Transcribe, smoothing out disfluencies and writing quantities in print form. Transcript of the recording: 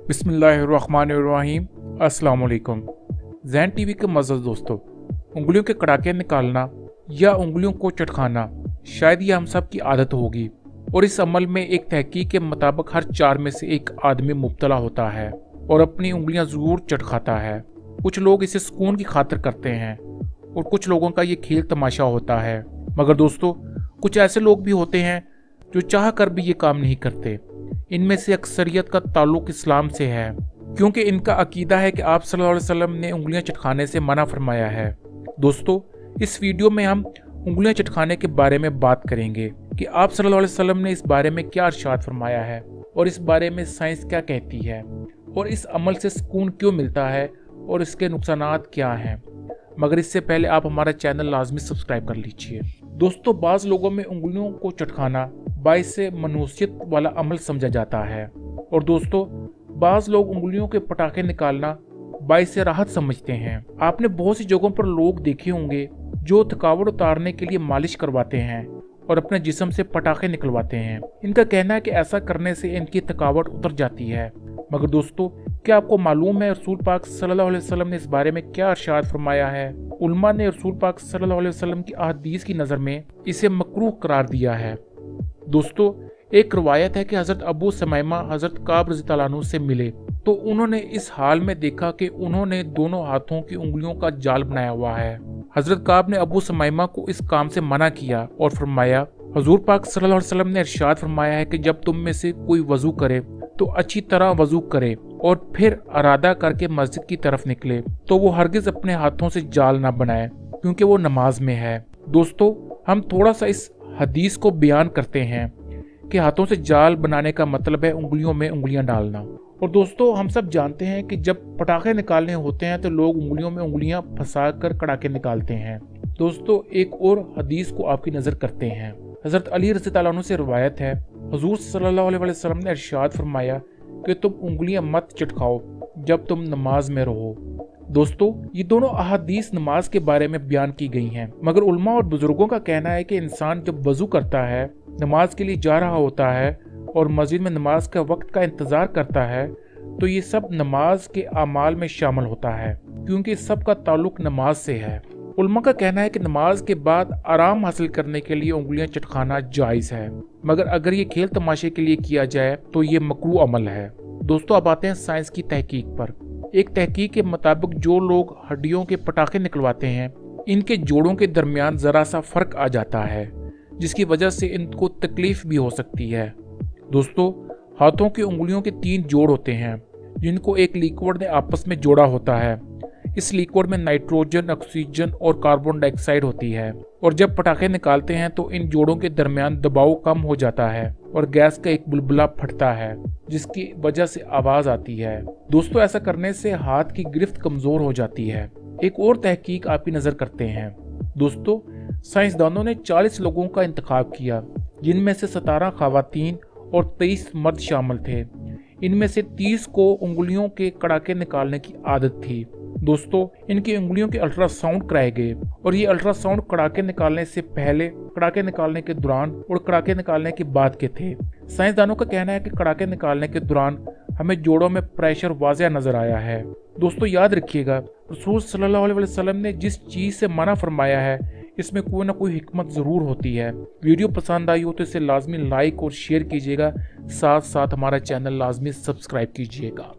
बिस्मिल्लाहिर्रहमानिर्रहीम। अस्सलाम वालेकुम। ज़ैन टीवी के मज़्ज़ज़ दोस्तों, उंगलियों के कड़ाके निकालना या उंगलियों को चटखाना शायद ये हम सब की आदत होगी, और इस अमल में एक तहकीक के मुताबिक हर 4 में से एक आदमी मुब्तला होता है और अपनी उंगलियां ज़रूर चटखाता है। कुछ लोग इसे सुकून की खातिर करते हैं और कुछ लोगों का ये खेल तमाशा होता है। मगर दोस्तों, कुछ ऐसे लोग भी होते हैं जो चाह कर भी ये काम नहीं करते। इनमें से अक्सरियत का ताल्लुक इस्लाम से है, क्योंकि इनका अकीदा है कि आप सल्लल्लाहु अलैहि वसल्लम ने उंगलियां चटखाने से मना फरमाया है। दोस्तों, इस वीडियो में हम उंगलियां चटखाने के बारे में बात करेंगे कि आप सल्लल्लाहु अलैहि वसल्लम ने इस बारे में क्या इरशाद फरमाया है और इस बारे में साइंस क्या कहती है, और इस अमल से सुकून क्यों मिलता है और इसके नुकसानात क्या हैं। मगर इससे पहले आप हमारा चैनल लाजमी सब्सक्राइब कर लीजिए। दोस्तों, बाज़ लोगों में उंगलियों को चटखाना बाइस से मनूसियत वाला अमल समझा जाता है, और दोस्तों, बाज़ लोग उंगलियों के पटाखे निकालना बाइस से राहत समझते हैं। आपने बहुत सी जगहों पर लोग देखे होंगे जो थकावट उतारने के लिए मालिश करवाते हैं और अपने जिस्म से पटाखे निकलवाते हैं। इनका कहना है कि ऐसा करने से इनकी थकावट उतर जाती है। मगर दोस्तों, क्या आपको मालूम है रसूल पाक सल्लल्लाहु अलैहि वसल्लम ने इस बारे में क्या इरशाद फरमाया है? उलमा ने रसूल पाक सल्लल्लाहु अलैहि वसल्लम की अहदीस की नज़र में इसे मकरूह करार दिया है। दोस्तों, एक रवायत है कि हज़रत अबू समाइमा हज़रत काब रज़ी अल्लाह अन्हु से मिले तो उन्होंने इस हाल में देखा कि उन्होंने दोनों हाथों की उंगलियों का जाल बनाया हुआ है। हज़रत काब ने अबू समाइमा को इस काम से मना किया और फरमाया, हुज़ूर पाक सल्लल्लाहु अलैहि वसल्लम ने इरशाद फरमाया है कि जब तुम में से कोई वज़ू करे तो अच्छी तरह वज़ू करे और फिर इरादा करके मस्जिद की तरफ निकले तो वो हरगिज़ अपने हाथों से जाल ना बनाए, क्योंकि वो नमाज में है। दोस्तों, हम थोड़ा सा इस हदीस को बयान करते हैं कि हाथों से जाल बनाने का मतलब है उंगलियों में उंगलियां डालना। और दोस्तों, हम सब जानते हैं कि जब पटाखे निकालने होते हैं तो लोग उंगलियों में उंगलियां फंसा कर कड़ाके निकालते हैं। दोस्तों, एक और हदीस को आपकी नज़र करते हैं। हज़रत अली रज़ी अल्लाह अन्हु से रवायत है, हुज़ूर सल्लल्लाहु अलैहि वसल्लम ने इरशाद फरमाया कि तुम उंगलियां मत चटकाओ जब तुम नमाज में रहो। दोस्तों, ये दोनों अहादीस नमाज के बारे में बयान की गई हैं, मगर उलमा और बुजुर्गों का कहना है कि इंसान जब वज़ू करता है, नमाज के लिए जा रहा होता है और मस्जिद में नमाज का वक्त का इंतज़ार करता है, तो ये सब नमाज के अमाल में शामिल होता है, क्योंकि सब का ताल्लुक नमाज से है। उलमा का कहना है कि नमाज के बाद आराम हासिल करने के लिए उंगलियां चटखाना जायज़ है, मगर अगर ये खेल तमाशे के लिए किया जाए तो ये मकरूह अमल है। दोस्तों, अब आते हैं साइंस की तहकीक पर। एक तहकीक के मुताबिक जो लोग हड्डियों के पटाखे निकलवाते हैं, इनके जोड़ों के दरमियान ज़रा सा फ़र्क आ जाता है, जिसकी वजह से इनको तकलीफ भी हो सकती है। दोस्तों, हाथों की उंगलियों के 3 जोड़ होते हैं जिनको एक लिक्विड ने आपस में जोड़ा होता है। इस लिक्विड में नाइट्रोजन, ऑक्सीजन और कार्बन डाइऑक्साइड होती है, और जब पटाखे निकालते हैं तो इन जोड़ों के दरमियान दबाव कम हो जाता है और गैस का एक बुलबुला फटता है, जिसकी वजह से आवाज़ आती है। दोस्तों, ऐसा करने से हाथ की गिरफ्त कमज़ोर हो जाती है। एक और तहकीक आपकी नज़र करते हैं। दोस्तों, साइंसदानों ने 40 लोगों का इंतखाब किया, जिनमें से 17 खवातीन और 23 मर्द शामिल थे। इनमें से 30 को उंगलियों के कड़ाके निकालने की आदत थी। दोस्तों, इनकी उंगलियों के अल्ट्रासाउंड कराए गए, और ये अल्ट्रासाउंड कड़ाके निकालने से पहले, कड़ाके निकालने के दौरान और कड़ाके निकालने के बाद के थे। साइंसदानों का कहना है कि कड़ाके निकालने के दौरान हमें जोड़ों में प्रेशर वाज़ेह नजर आया है। दोस्तों, याद रखिएगा, रसूल सल्लल्लाहु अलैहि वसल्लम ने जिस चीज़ से मना फरमाया है, इसमें कोई ना कोई हिकमत ज़रूर होती है। वीडियो पसंद आई हो तो इसे लाजमी लाइक और शेयर कीजिएगा, साथ साथ हमारा चैनल लाजमी सब्सक्राइब कीजिएगा।